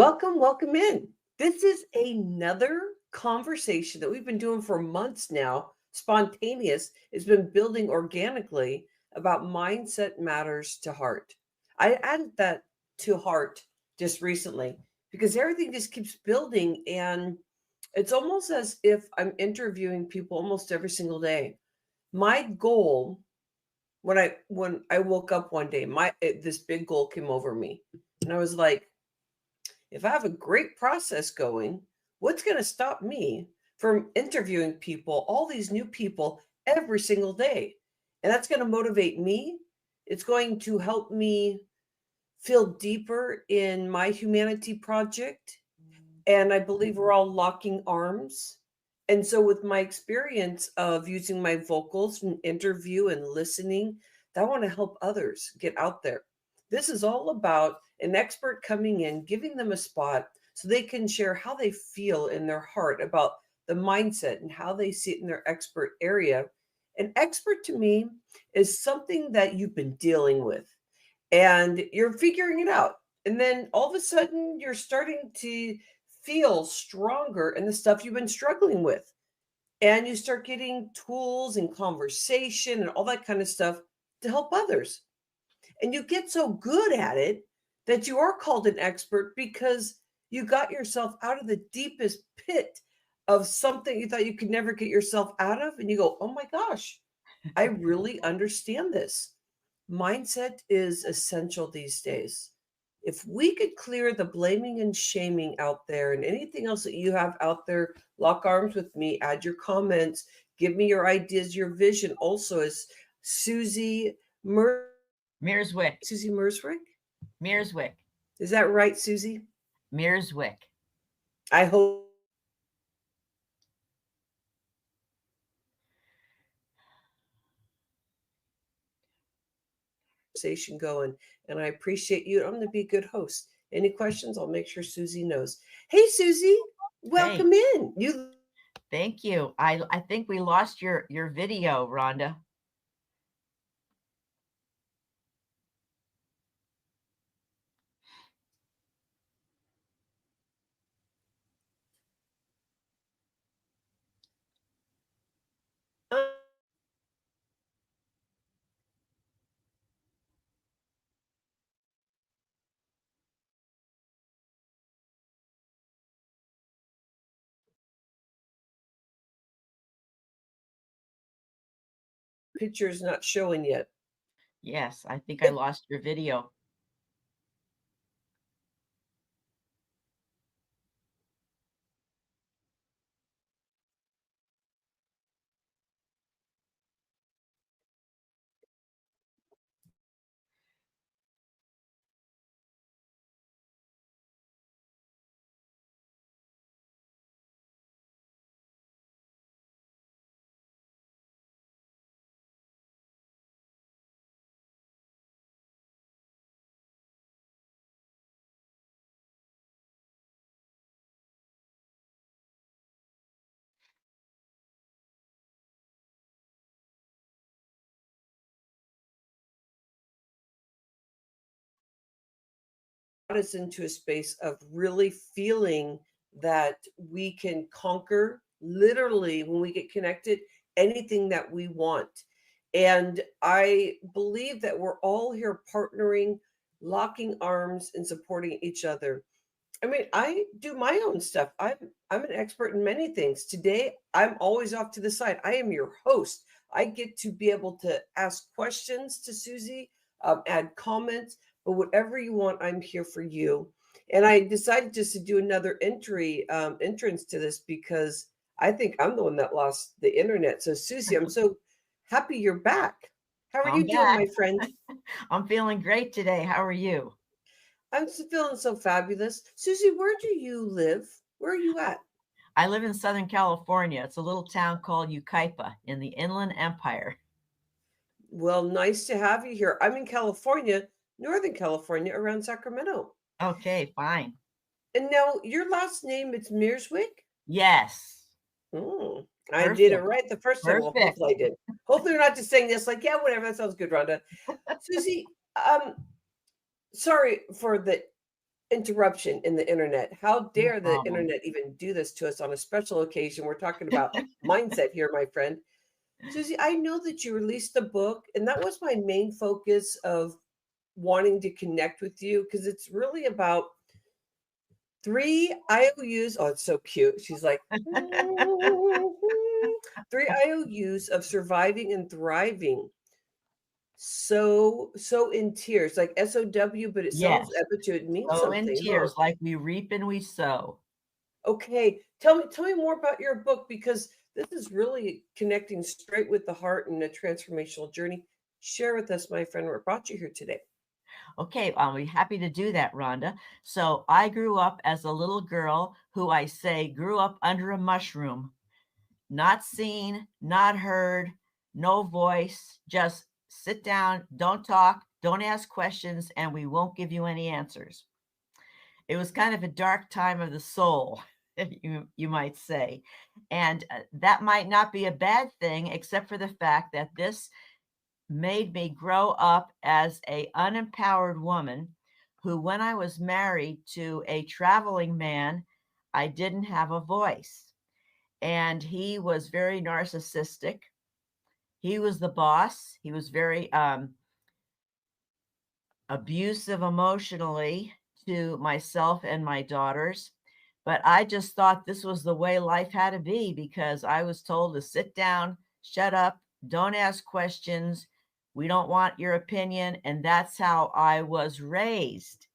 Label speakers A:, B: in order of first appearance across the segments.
A: Welcome in. This is another conversation that we've been doing for months now. Spontaneous. It's been building organically about mindset matters to heart. I added that to heart just recently because everything just keeps building, and it's almost as if I'm interviewing people almost every single day. My goal when I woke up one day, this big goal came over me, and I was like, if I have a great process going, what's going to stop me from interviewing people, all these new people every single day? And that's going to motivate me. It's going to help me feel deeper in my humanity project. And I believe we're all locking arms. And so, with my experience of using my vocals and interview and listening, I want to help others get out there. This is all about an expert coming in, giving them a spot so they can share how they feel in their heart about the mindset and how they see it in their expert area. An expert to me is something that you've been dealing with and you're figuring it out. And then all of a sudden, you're starting to feel stronger in the stuff you've been struggling with. And you start getting tools and conversation and all that kind of stuff to help others. And you get so good at it that you are called an expert because you got yourself out of the deepest pit of something you thought you could never get yourself out of. And you go, oh my gosh, I really understand this. Mindset is essential these days. If we could clear the blaming and shaming out there and anything else that you have out there, lock arms with me, add your comments, give me your ideas, your vision. Also, as Susie
B: Mierzwik.
A: Susie Mierzwik?
B: Mierzwik.
A: Is that right, Susie?
B: Mierzwik.
A: I hope conversation going, and I appreciate you. I'm going to be a good host. Any questions? I'll make sure Susie knows. Hey, Susie, welcome in. You
B: Thank you. I think we lost your video, Rhonda.
A: picture's not showing yet.
B: Yes, I think I lost your video.
A: Us into a space of really feeling that we can conquer literally when we get connected anything that we want. And I believe that we're all here partnering, locking arms, and supporting each other. I mean, I do my own stuff. I'm an expert in many things. Today, I'm always off to the side. I am your host. I get to be able to ask questions to Susie, add comments, but whatever you want, I'm here for you. And I decided just to do another entrance to this because I think I'm the one that lost the internet. So, Susie, I'm so happy you're back. How are
B: I'm
A: you doing,
B: back.
A: my friend?
B: I'm feeling great today. How are you?
A: I'm feeling so fabulous. Susie, where do you live? Where are you at?
B: I live in Southern California. It's a little town called Yucaipa in the Inland Empire.
A: Well, nice to have you here. I'm in California, Northern California, around Sacramento.
B: Okay, fine.
A: And now your last name, it's Mierzwik?
B: Yes.
A: I did it
B: Perfect.
A: right the first time. Well,
B: Perfect.
A: hopefully I did. Hopefully you're not just saying this like, yeah, whatever, that sounds good, Rhonda. Susie, sorry for the interruption in the internet. How
B: No
A: dare the
B: problem.
A: internet even do this to us on a special occasion? We're talking about mindset here, my friend. Susie, I know that you released a book, and that was my main focus of wanting to connect with you because it's really about three IOUs. Oh, it's so cute. She's like, three IOUs of surviving and thriving. So in tears, like SOW, but it sounds,
B: Yes.
A: but it means
B: Sow in
A: something, huh?
B: tears like we reap and we sow.
A: Okay, tell me more about your book because this is really connecting straight with the heart and a transformational journey. Share with us, my friend, what brought you here today.
B: Okay, I'll be happy to do that, Rhonda. So I grew up as a little girl who I say grew up under a mushroom, not seen, not heard, no voice, just sit down, don't talk, don't ask questions, and we won't give you any answers. It was kind of a dark time of the soul, you might say. And that might not be a bad thing, except for the fact that this made me grow up as a unempowered woman who, when I was married to a traveling man, I didn't have a voice. And he was very narcissistic. He was the boss. He was very abusive emotionally to myself and my daughters. But I just thought this was the way life had to be because I was told to sit down, shut up, don't ask questions. We don't want your opinion. And that's how I was raised.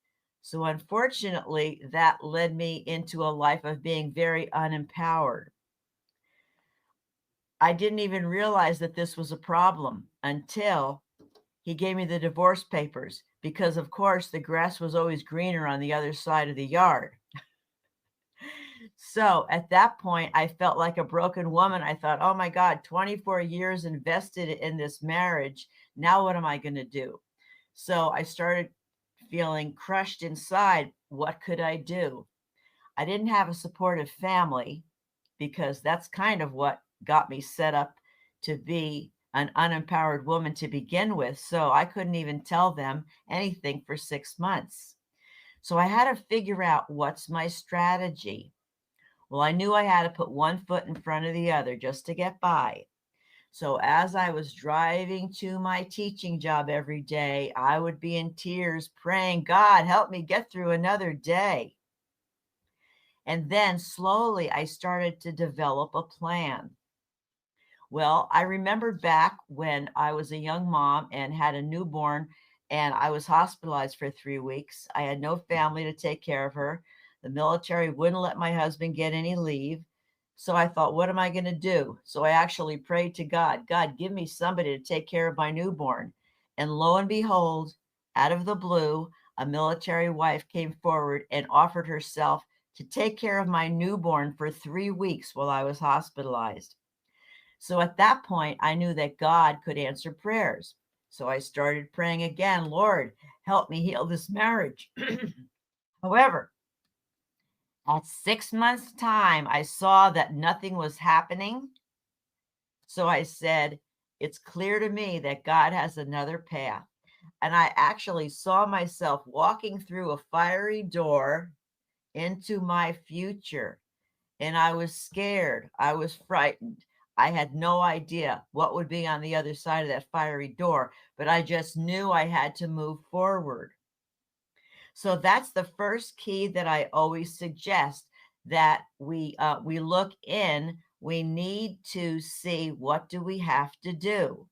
B: So, unfortunately, that led me into a life of being very unempowered. I didn't even realize that this was a problem until he gave me the divorce papers because, of course, the grass was always greener on the other side of the yard. So at that point, I felt like a broken woman. I thought, oh my God, 24 years invested in this marriage. Now what am I going to do? So I started feeling crushed inside. What could I do? I didn't have a supportive family because that's kind of what got me set up to be an unempowered woman to begin with. So I couldn't even tell them anything for 6 months. So I had to figure out what's my strategy. Well, I knew I had to put one foot in front of the other just to get by. So as I was driving to my teaching job every day, I would be in tears praying, God, help me get through another day. And then slowly I started to develop a plan. Well, I remembered back when I was a young mom and had a newborn, and I was hospitalized for 3 weeks. I had no family to take care of her. The military wouldn't let my husband get any leave. So I thought, what am I going to do? So I actually prayed to God, God, give me somebody to take care of my newborn. And lo and behold, out of the blue, a military wife came forward and offered herself to take care of my newborn for 3 weeks while I was hospitalized. So at that point, I knew that God could answer prayers. So I started praying again, Lord, help me heal this marriage. However, at 6 months' time, I saw that nothing was happening. So I said, it's clear to me that God has another path. And I actually saw myself walking through a fiery door into my future. And I was scared. I was frightened. I had no idea what would be on the other side of that fiery door, but I just knew I had to move forward. So that's the first key that I always suggest that we look in. We need to see what do we have to do.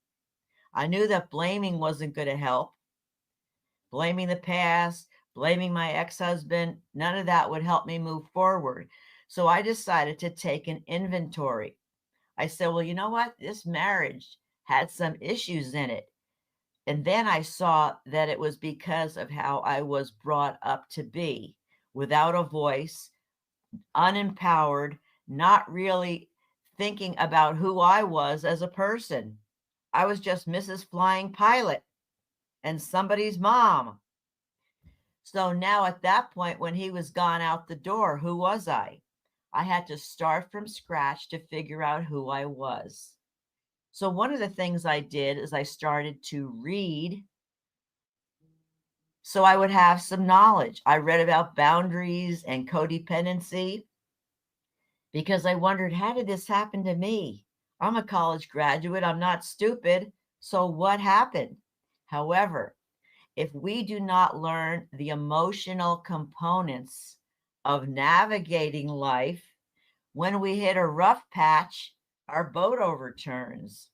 B: I knew that blaming wasn't going to help. Blaming the past, blaming my ex-husband, none of that would help me move forward. So I decided to take an inventory. I said, well, you know what? This marriage had some issues in it. And then I saw that it was because of how I was brought up to be, without a voice, unempowered, not really thinking about who I was as a person. I was just Mrs. Flying Pilot and somebody's mom. So now at that point, when he was gone out the door, who was I? I had to start from scratch to figure out who I was. So one of the things I did is I started to read So I would have some knowledge. I read about boundaries and codependency because I wondered, how did this happen to me? I'm a college graduate. I'm not stupid. So what happened? However, if we do not learn the emotional components of navigating life, when we hit a rough patch, our boat overturns.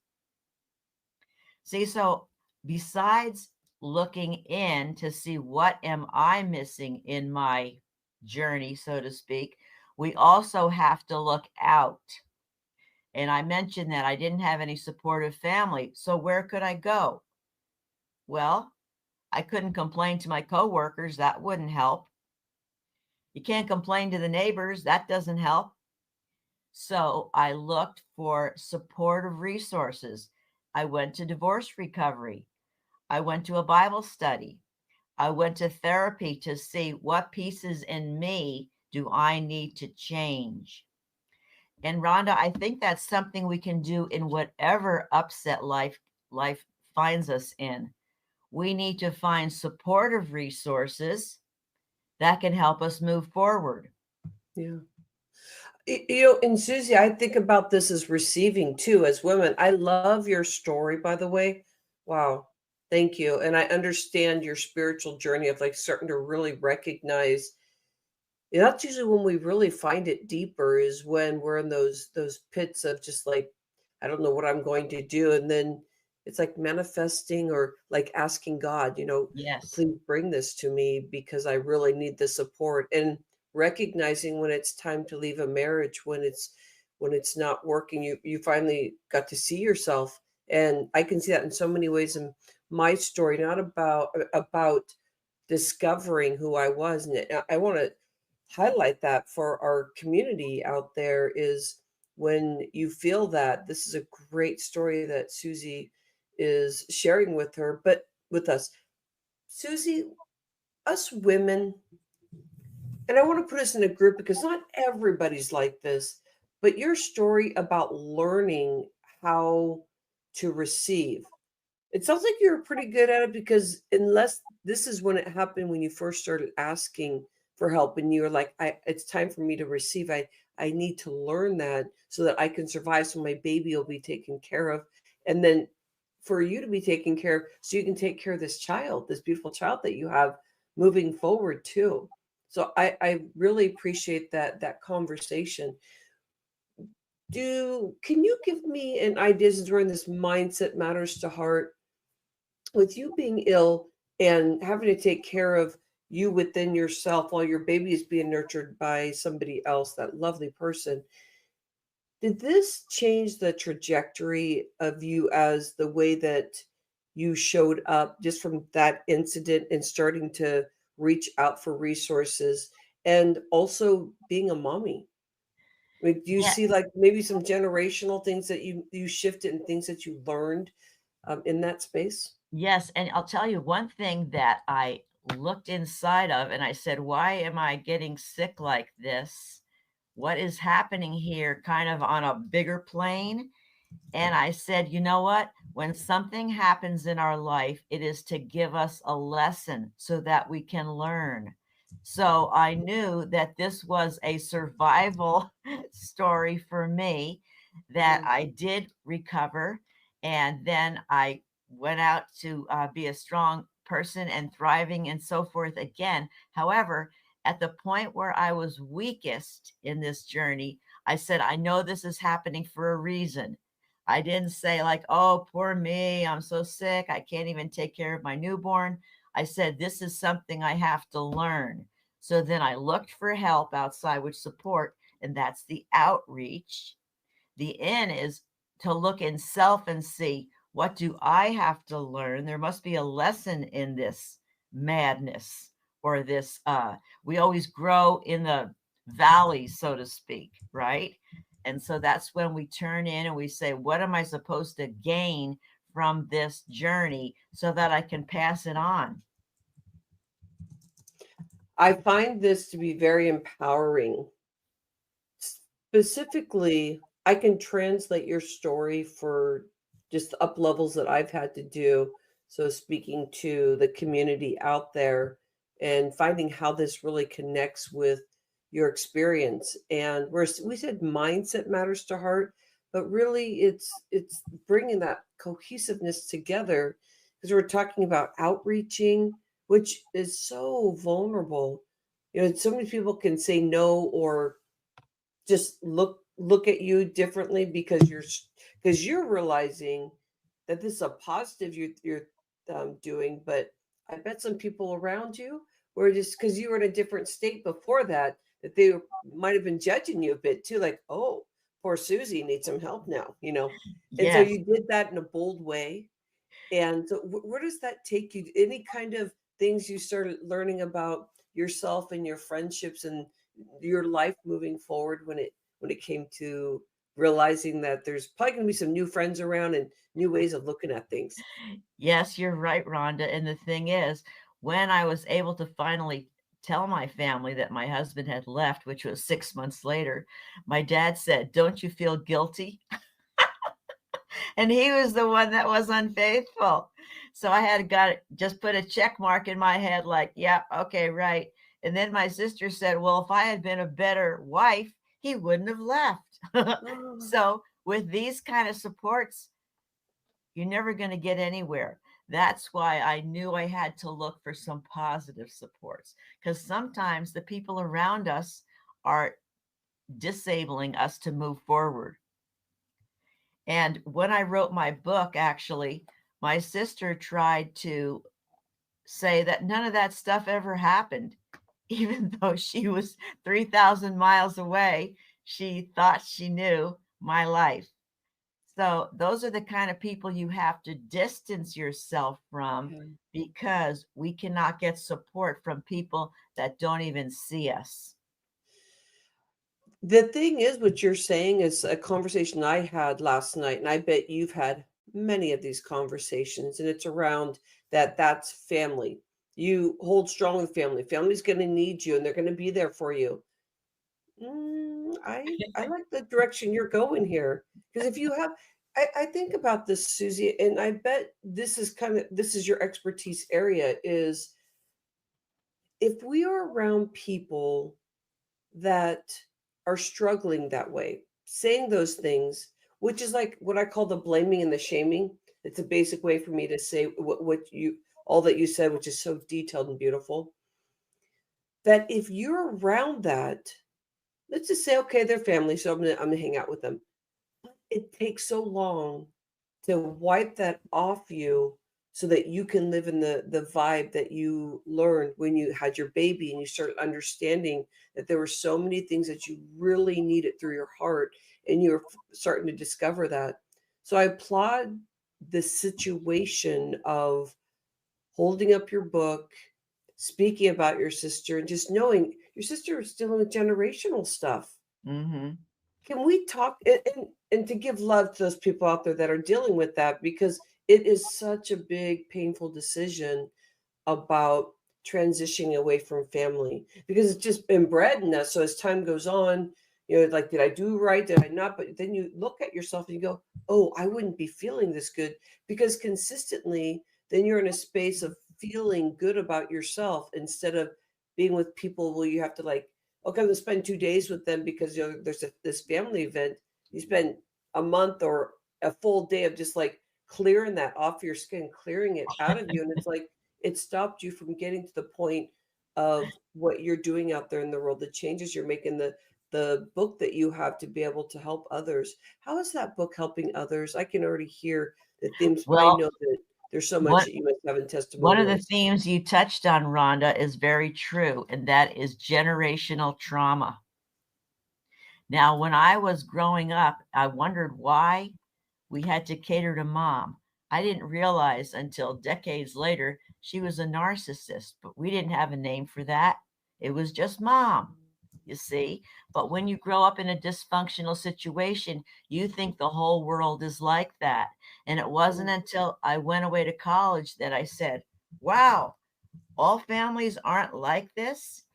B: See, so besides looking in to see what am I missing in my journey, so to speak, we also have to look out. And I mentioned that I didn't have any supportive family. So where could I go? Well, I couldn't complain to my coworkers. That wouldn't help. You can't complain to the neighbors. That doesn't help. So I looked for supportive resources. I went to divorce recovery. I went to a Bible study. I went to therapy to see what pieces in me do I need to change. And Rhonda, I think that's something we can do in whatever upset life finds us in. We need to find supportive resources that can help us move forward.
A: Yeah. And Susie, I think about this as receiving too, as women. I love your story, by the way. Wow. Thank you. And I understand your spiritual journey of like starting to really recognize. Yeah, that's usually when we really find it deeper is when we're in those pits of just like, I don't know what I'm going to do. And then it's like manifesting or like asking God,
B: Yes.
A: please bring this to me because I really need the support. And recognizing when it's time to leave a marriage, when it's not working, you finally got to see yourself. And I can see that in so many ways in my story, not about discovering who I was. And I want to highlight that for our community out there is when you feel that this is a great story that Susie is sharing with her, but with us. Susie, us women, and I want to put us in a group because not everybody's like this, but your story about learning how to receive. It sounds like you're pretty good at it because unless this is when it happened when you first started asking for help and you were like, it's time for me to receive. I need to learn that so that I can survive so my baby will be taken care of. And then for you to be taken care of so you can take care of this child, this beautiful child that you have moving forward too. So I really appreciate that conversation. Can you give me an idea since we're in this mindset matters to heart with you being ill and having to take care of you within yourself while your baby is being nurtured by somebody else, that lovely person. Did this change the trajectory of you as the way that you showed up just from that incident and starting to reach out for resources and also being a mommy? I mean, do you
B: Yeah.
A: see like maybe some generational things that you shifted and things that you learned in that space?
B: Yes. And I'll tell you one thing that I looked inside of and I said, why am I getting sick like this? What is happening here, kind of on a bigger plane? And I said, you know what? When something happens in our life, it is to give us a lesson so that we can learn. So I knew that this was a survival story for me, that
A: Yeah.
B: I did recover. And then I went out to be a strong person and thriving and so forth again. However, at the point where I was weakest in this journey, I said, I know this is happening for a reason. I didn't say, like, oh, poor me, I'm so sick, I can't even take care of my newborn. I said, this is something I have to learn. So then I looked for help outside, which support, and that's the outreach. The in is to look in self and see, what do I have to learn? There must be a lesson in this madness or this. We always grow in the valley, so to speak, right? And so that's when we turn in and we say, what am I supposed to gain from this journey so that I can pass it on?
A: I find this to be very empowering. Specifically, I can translate your story for just the up levels that I've had to do. So speaking to the community out there and finding how this really connects with your experience. And we said mindset matters to heart, but really it's bringing that cohesiveness together, because we're talking about outreaching, which is so vulnerable. So many people can say no, or just look at you differently because you're realizing that this is a positive you're doing. But I bet some people around you were, just because you were in a different state before that they might have been judging you a bit too, like, oh, poor Susie needs some help now. And so
B: Yes.
A: you did that in a bold way. And so where does that take you? Any kind of things you started learning about yourself and your friendships and your life moving forward, when it came to realizing that there's probably going to be some new friends around and new ways of looking at things?
B: Yes, you're right, Rhonda. And the thing is, when I was able to finally tell my family that my husband had left, which was 6 months later, my dad said, "Don't you feel guilty?" And he was the one that was unfaithful. So I had got just put a check mark in my head, like, yeah, okay, right. And then my sister said, well, if I had been a better wife, he wouldn't have left.
A: Oh,
B: So with these kind of supports, you're never going to get anywhere. That's why I knew I had to look for some positive supports, because sometimes the people around us are disabling us to move forward. And when I wrote my book, actually, my sister tried to say that none of that stuff ever happened. Even though she was 3,000 miles away, she thought she knew my life. So those are the kind of people you have to distance yourself from,
A: yeah.
B: because we cannot get support from people that don't even see us.
A: The thing is, what you're saying is a conversation I had last night, and I bet you've had many of these conversations, and it's around that's family. You hold strong with family. Family's going to need you, and they're going to be there for you. I like the direction you're going here, because if you have, I think about this, Susie, and I bet this is your expertise area, is if we are around people that are struggling that way, saying those things, which is like what I call the blaming and the shaming. It's a basic way for me to say what you all that you said, which is so detailed and beautiful. That if you're around that, let's just say, okay, they're family, so I'm gonna hang out with them. It takes so long to wipe that off you so that you can live in the vibe that you learned when you had your baby and you started understanding that there were so many things that you really needed through your heart, and you're starting to discover that. So I applaud the situation of holding up your book, speaking about your sister, and just knowing your sister is dealing with generational stuff.
B: Mm-hmm.
A: Can we talk, and to give love to those people out there that are dealing with that, because it is such a big, painful decision about transitioning away from family, because it's just bred in us. So as time goes on, like, did I do right? Did I not? But then you look at yourself and you go, oh, I wouldn't be feeling this good, because consistently, then you're in a space of feeling good about yourself instead of being with people where you have to, like, okay, I'm gonna spend 2 days with them because there's this family event. You spend a month or a full day of just like clearing that off your skin, clearing it out of you, and it's like it stopped you from getting to the point of what you're doing out there in the world, the changes you're making, the book that you have to be able to help others. How is that book helping others? I can already hear the themes. I
B: Well,
A: know that there's so much
B: one
A: that you must have in
B: one of the
A: testimonials.
B: themes you touched on, Rhonda, is very true, and that is generational trauma. Now, when I was growing up, I wondered why we had to cater to mom. I didn't realize until decades later she was a narcissist, but we didn't have a name for that. It was just mom, you see. But when you grow up in a dysfunctional situation, you think the whole world is like that. And it wasn't until I went away to college that I said, wow, all families aren't like this.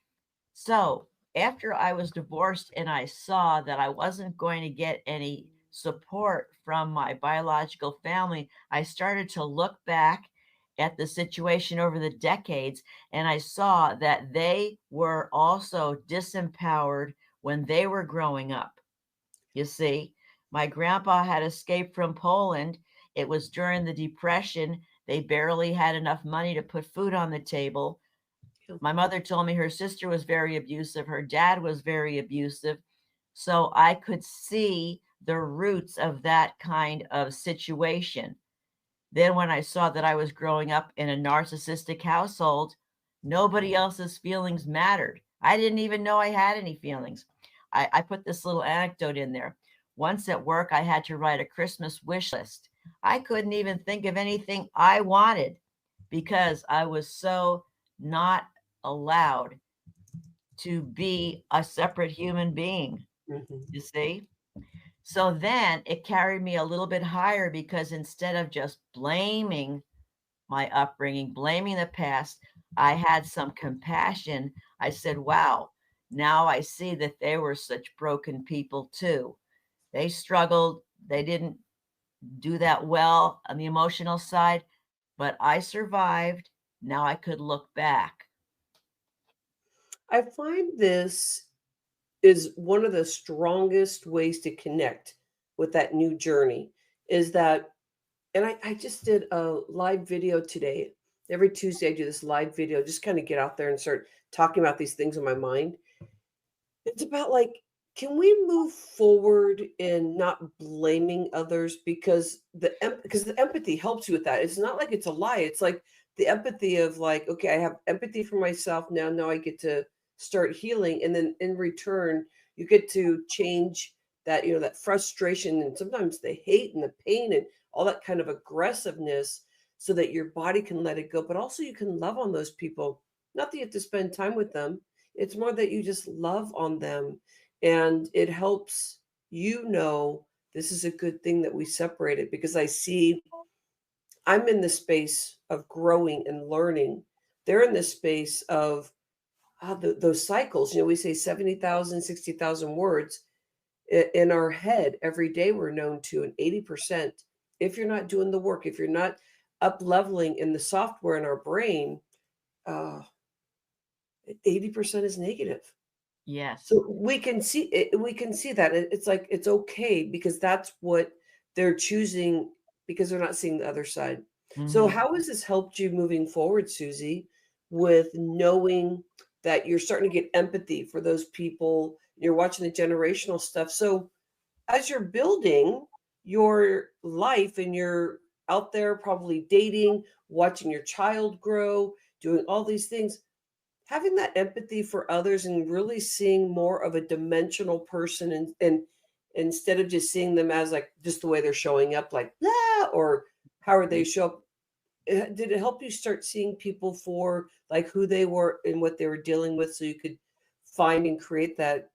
B: So after I was divorced and I saw that I wasn't going to get any support from my biological family, I started to look back at the situation over the decades, and I saw that they were also disempowered when they were growing up. You see, my grandpa had escaped from Poland. It was during the Depression. They barely had enough money to put food on the table.
A: Yeah.
B: My mother told me her sister was very abusive, her dad was very abusive. So I could see the roots of that kind of situation. Then, when I saw that I was growing up in a narcissistic household, nobody else's feelings mattered. I didn't even know I had any feelings. I put this little anecdote in there. Once at work, I had to write a Christmas wish list. I couldn't even think of anything I wanted because I was so not allowed to be a separate human being,
A: Mhm.
B: you see? So then it carried me a little bit higher because instead of just blaming my upbringing, blaming the past, I had some compassion. I said, wow, now I see that they were such broken people too. They struggled, they didn't do that well on the emotional side, but I survived. Now I could look back.
A: I find this is one of the strongest ways to connect with that new journey is that, and I just did a live video today. Every Tuesday, I do this live video, just kind of get out there and start talking about these things in my mind. It's about like, can we move forward in not blaming others because because the empathy helps you with that. It's not like it's a lie. It's like the empathy of like, okay, I have empathy for myself now. Now I get to start healing, and then in return, you get to change that that frustration and sometimes the hate and the pain and all that kind of aggressiveness, so that your body can let it go, but also you can love on those people. Not that you have to spend time with them, it's more that you just love on them, and it helps this is a good thing that we separated, because I see I'm in the space of growing and learning. They're in the space of those cycles. We say 70,000, 60,000 words in our head every day we're known to, and 80%, if you're not doing the work, if you're not up leveling in the software in our brain, uh, 80% is negative.
B: Yes.
A: So we can see that it's like it's okay because that's what they're choosing, because they're not seeing the other side. So
B: Hmm.
A: how has this helped you moving forward, Susie, with knowing that you're starting to get empathy for those people, you're watching the generational stuff. So as you're building your life and you're out there probably dating, watching your child grow, doing all these things, having that empathy for others and really seeing more of a dimensional person, and instead of just seeing them as like just the way they're showing up, like or how are they show up, did it help you start seeing people for like who they were and what they were dealing with, so you could find and create that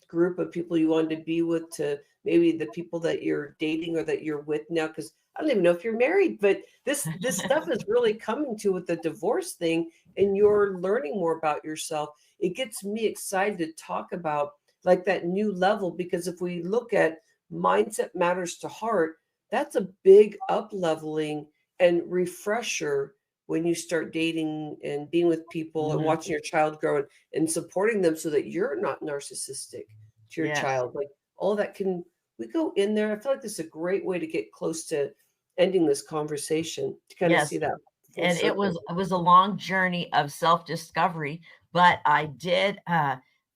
A: group of people you wanted to be with, to maybe the people that you're dating or that you're with now? Because I don't even know if you're married, but this stuff is really coming to with the divorce thing, and you're learning more about yourself. It gets me excited to talk about like that new level, because if we look at mindset matters to heart, that's a big up leveling and refresher when you start dating and being with people and
B: Hmm.
A: watching your child grow and supporting them, so that you're not narcissistic to your
B: Yes.
A: child. Like all that, can we go in there? I feel like this is a great way to get close to ending this conversation, to kind of
B: Yes.
A: see that full
B: And it
A: circle.
B: was a long journey of self-discovery, but I did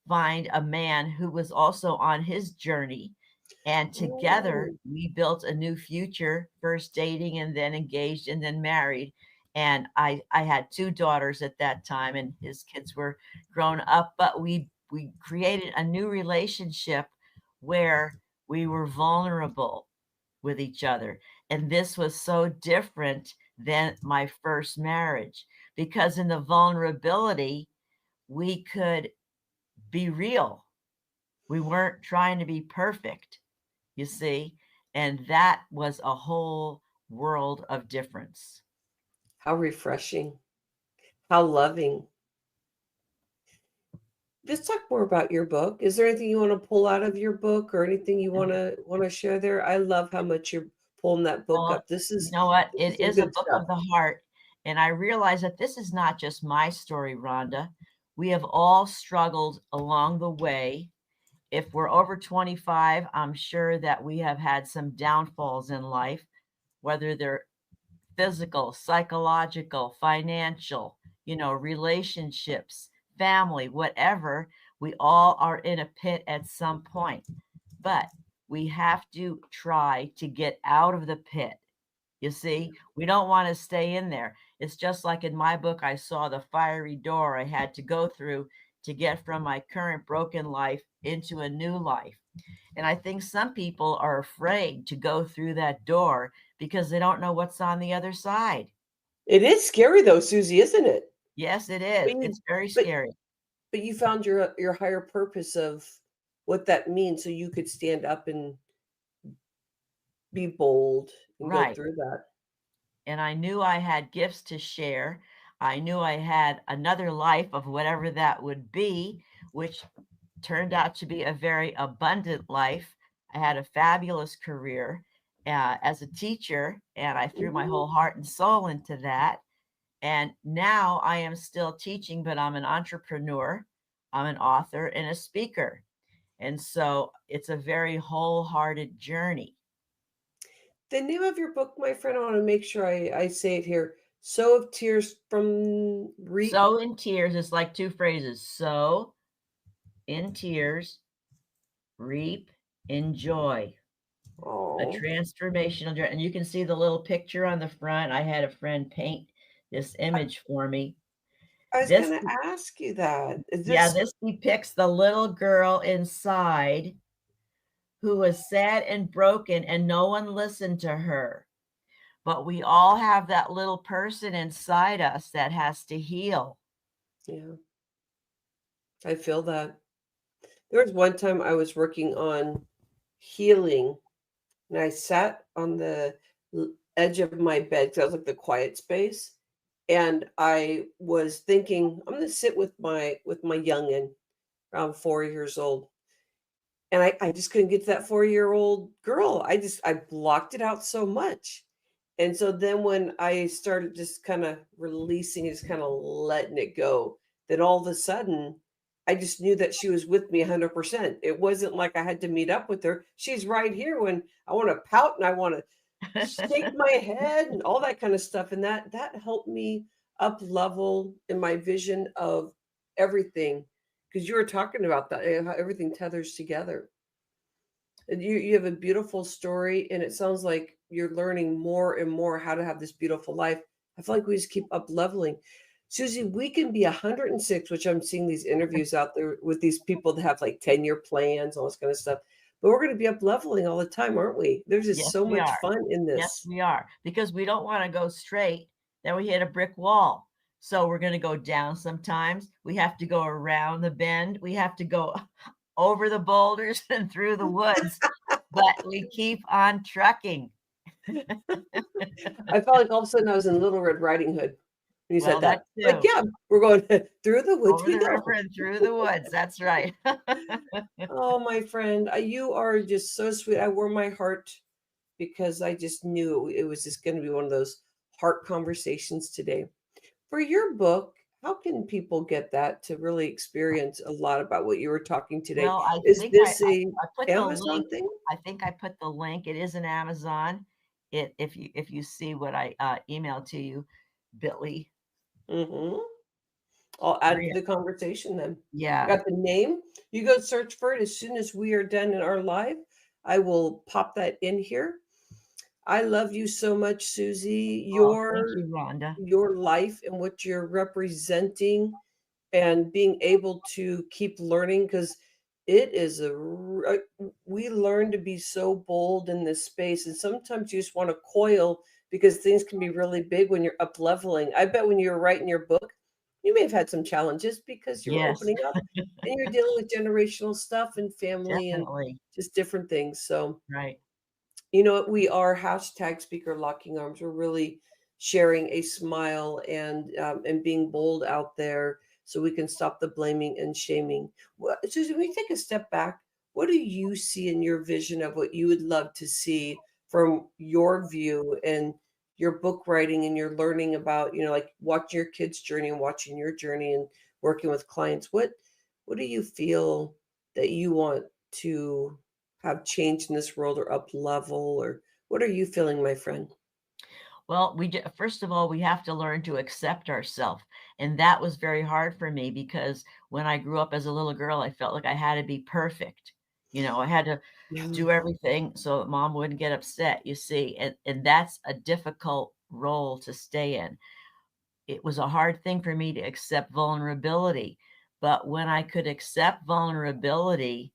B: find a man who was also on his journey, and together
A: Oh,
B: we built a new future, first dating and then engaged and then married. And I had two daughters at that time, and his kids were grown up, but we created a new relationship where we were vulnerable with each other. And this was so different than my first marriage, because in the vulnerability, we could be real. We weren't trying to be perfect, you see? And that was a whole world of difference.
A: how refreshing, how loving. Let's talk more about your book. Is there anything you want to pull out of your book, or anything you want to share there? I love how much you're pulling that book
B: Well,
A: up. This
B: you
A: is
B: know what?
A: this is
B: It
A: some
B: is a
A: good
B: book
A: stuff.
B: of the heart. And I realized that this is not just my story, Rhonda. We have all struggled along the way. If we're over 25, I'm sure that we have had some downfalls in life, whether they're physical, psychological, financial, relationships, family, whatever. We all are in a pit at some point, but we have to try to get out of the pit. You see, we don't want to stay in there. It's just like in my book, I saw the fiery door I had to go through to get from my current broken life into a new life. And I think some people are afraid to go through that door because they don't know what's on the other side.
A: It is scary though, Susie, isn't it?
B: Yes, it
A: But
B: is.
A: you,
B: It's very
A: but
B: scary.
A: but you found your higher purpose of what that means, so you could stand up and be bold and go
B: Right.
A: through that.
B: And I knew I had gifts to share. I knew I had another life of whatever that would be, which turned out to be a very abundant life. I had a fabulous career as a teacher, and I threw my
A: Mhm.
B: whole heart and soul into that. And now I am still teaching, but I'm an entrepreneur, I'm an author, and a speaker. And so it's a very wholehearted journey.
A: The name of your book, my friend, I want to make sure I say it here. Sow of Tears from Reap.
B: Sow in tears is like two phrases: sow in tears, reap in joy. A
A: Oh,
B: transformational journey. And you can see the little picture on the front. I had a friend paint this image for me.
A: I was
B: This,
A: gonna ask you that. Is
B: yeah,
A: this
B: this depicts the little girl inside who was sad and broken, and no one listened to her. But we all have that little person inside us that has to heal.
A: yeah, I feel that. There was one time I was working on healing, and I sat on the edge of my bed because I was like the quiet space, and I was thinking I'm gonna sit with my youngin, around 4 years old, and I just couldn't get to that 4-year-old girl. I blocked it out so much. And so then when I started just kind of releasing it, just kind of letting it go, then all of a sudden I just knew that she was with me 100%. It wasn't like I had to meet up with her. She's right here when I want to pout and I want to shake my head and all that kind of stuff. And that helped me up level in my vision of everything. Because you were talking about that, how everything tethers together. And you have a beautiful story, and it sounds like you're learning more and more how to have this beautiful life. I feel like we just keep up leveling. Susie, we can be 106, which I'm seeing these interviews out there with these people that have like 10-year plans, all this kind of stuff. But we're going to be up leveling all the time, aren't we? There's just
B: Yes,
A: so
B: we
A: much
B: are.
A: fun in
B: Yes,
A: this.
B: we are. Because we don't want to go straight, then we hit a brick wall. So we're going to go down sometimes. We have to go around the bend. We have to go over the boulders and through the woods, but we keep on trucking.
A: I felt like all of a sudden I was in Little Red Riding Hood when you said
B: Well, that
A: that. Like,
B: too.
A: yeah, we're going through the woods
B: Over
A: we
B: the river
A: go.
B: and through the woods. That's right.
A: Oh, my friend, you are just so sweet. I wore my heart because I just knew it was just going to be one of those heart conversations today. For your book, how can people get that to really experience a lot about what you were talking today?
B: Well, I
A: Is
B: think
A: this a
B: I put the link.
A: Amazon thing?
B: I think I put the link. It is an Amazon. If you see what I emailed to you, Bitly.
A: Hmm. I'll add to
B: Maria.
A: the conversation then. I
B: Yeah.
A: got the name. You go search for it as soon as we are done in our live. I will pop that in here. I love you so much, Susie.
B: Oh, thank you, Rhonda.
A: Your life and what you're representing and being able to keep learning because it is we learn to be so bold in this space, and sometimes you just want to coil because things can be really big when you're up leveling. I bet when you were writing your book you may have had some challenges because you were
B: Yes,
A: opening up and you're dealing with generational stuff and family and
B: definitely.
A: just different things. So
B: Right.
A: you know what? We are hashtag speaker locking arms. We're really sharing a smile and being bold out there so we can stop the blaming and shaming. Susan, when you take a step back, what do you see in your vision of what you would love to see from your view and your book writing and you're learning about, like watching your kids' journey and watching your journey and working with clients, what do you feel that you want to have changed in this world or up level, or what are you feeling, my friend?
B: Well, first of all, we have to learn to accept ourselves. And that was very hard for me because when I grew up as a little girl, I felt like I had to be perfect. I had to
A: Yeah.
B: do everything so that mom wouldn't get upset, you see. And that's a difficult role to stay in. It was a hard thing for me to accept vulnerability. But when I could accept vulnerability,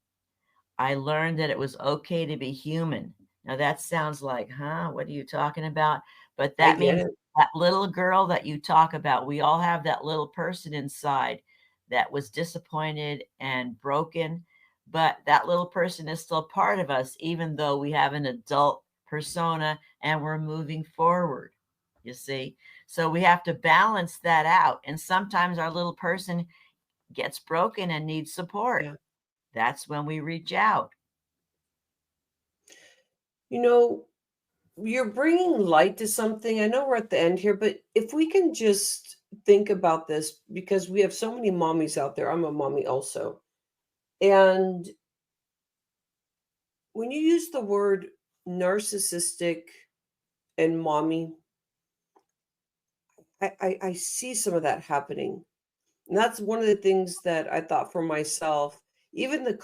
B: I learned that it was okay to be human. Now that sounds like, huh? What are you talking about? But
A: I
B: that
A: get
B: means
A: it.
B: that little girl that you talk about, we all have that little person inside that was disappointed and broken, but that little person is still part of us, even though we have an adult persona and we're moving forward, you see? So we have to balance that out. And sometimes our little person gets broken and needs support.
A: Yeah.
B: That's when we reach out.
A: You know, you're bringing light to something. I know we're at the end here, but if we can just think about this, because we have so many mommies out there. I'm a mommy also. And when you use the word narcissistic and mommy, I see some of that happening. And that's one of the things that I thought for myself. Even the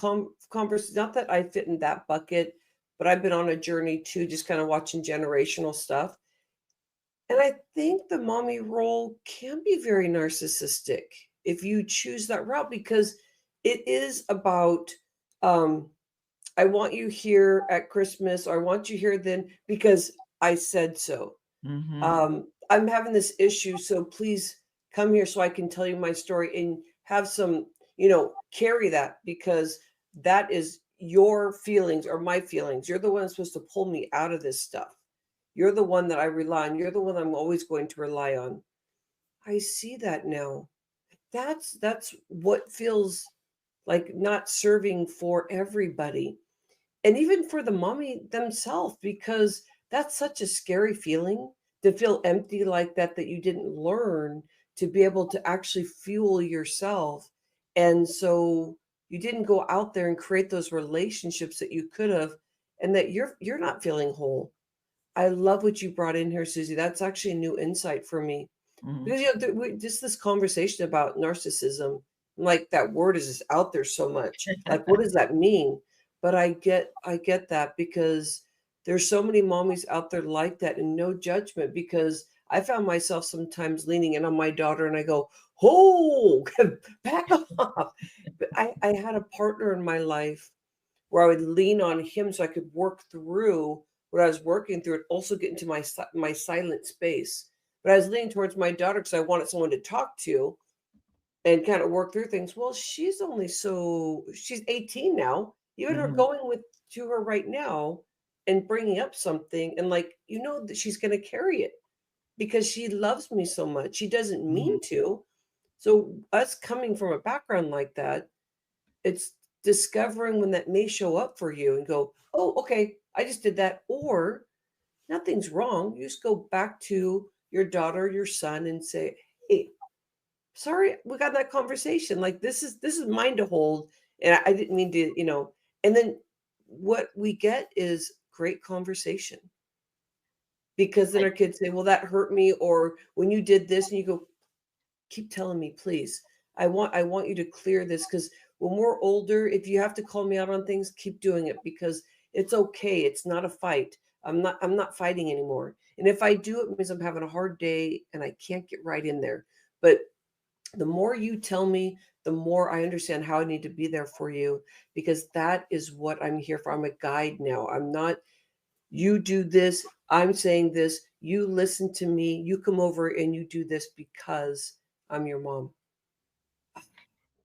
A: converse, not that I fit in that bucket, but I've been on a journey too, just kind of watching generational stuff. And I think the mommy role can be very narcissistic if you choose that route, because it is about, um, I want you here at Christmas, or I want you here then because I said so.
B: Mhm.
A: I'm having this issue, so please come here so I can tell you my story and have some, carry that, because that is your feelings or my feelings. You're the one that's supposed to pull me out of this stuff. You're the one that I rely on. You're the one I'm always going to rely on. I see that now. That's what feels like not serving for everybody, and even for the mommy themselves, because that's such a scary feeling to feel empty like that, that you didn't learn to be able to actually fuel yourself. And so you didn't go out there and create those relationships that you could have, and that you're not feeling whole. I love what you brought in here, Susie. That's actually a new insight for me.
B: Mhm.
A: Because just this conversation about narcissism, like that word is just out there so much. Like, what does that mean? But I get that, because there's so many mommies out there like that, and no judgment, because I found myself sometimes leaning in on my daughter and I go, oh, back off. But I had a partner in my life where I would lean on him so I could work through what I was working through and also get into my silent space. But I was leaning towards my daughter because I wanted someone to talk to and kind of work through things. Well, she's 18 now. Even her
B: Mhm.
A: going with to her right now and bringing up something, and like, that she's going to carry it because she loves me so much. She doesn't
B: Mhm.
A: mean to. So us coming from a background like that, it's discovering when that may show up for you and go, "Oh, okay, I just did that," or nothing's wrong. You just go back to your daughter, your son, and say, "Hey, sorry, we got that conversation. Like, this is mine to hold, and I didn't mean to, And then what we get is great conversation, because then
B: Right.
A: our kids say, "Well, that hurt me," or "When you did this," and you go, keep telling me, please. I want you to clear this, because when we're older, if you have to call me out on things, keep doing it, because it's okay. It's not a fight. I'm not fighting anymore. And if I do, it means I'm having a hard day and I can't get right in there. But the more you tell me, the more I understand how I need to be there for you, because that is what I'm here for. I'm a guide now. I'm not, you do this, I'm saying this, you listen to me, you come over and you do this because I'm your mom.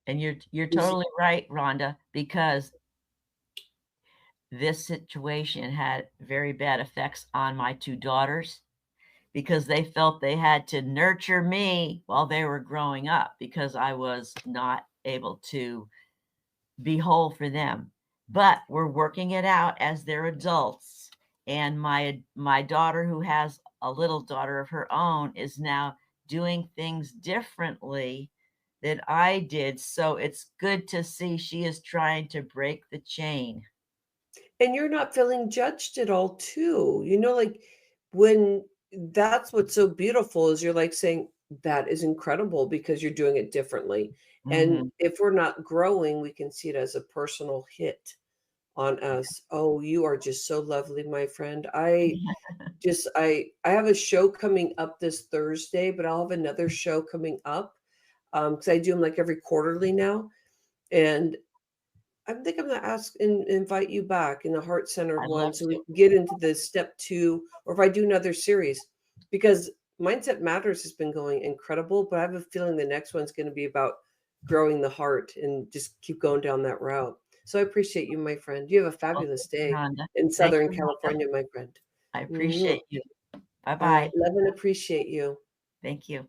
B: And you're
A: You see,
B: totally right, Rhonda, because this situation had very bad effects on my two daughters because they felt they had to nurture me while they were growing up because I was not able to be whole for them. But we're working it out as they're adults. And my daughter, who has a little daughter of her own is now doing things differently than I did. So it's good to see she is trying to break the chain.
A: And you're not feeling judged at all too. Like, when that's what's so beautiful is you're, like, saying, "That is incredible because you're doing it differently." And
B: Mhm.
A: if we're not growing, we can see it as a personal hit on us. "Oh, you are just so lovely, my friend." I have a show coming up this Thursday, but I'll have another show coming up, because I do them, like, every quarterly now, and I think I'm gonna ask and invite you back in the heart-centered
B: I'd
A: one
B: love
A: so we
B: to.
A: can get into the step 2, or if I do another series, because Mindset Matters has been going incredible, but I have a feeling the next one's gonna be about growing the heart and just keep going down that route. So I appreciate you, my friend. You have a
B: Well,
A: fabulous
B: thank you,
A: day
B: Rhonda.
A: in
B: Thank
A: Southern
B: you, Rhonda.
A: California, my friend.
B: I
A: Mwah.
B: appreciate you.
A: All right,
B: Bye-bye.
A: love and appreciate you.
B: Thank you.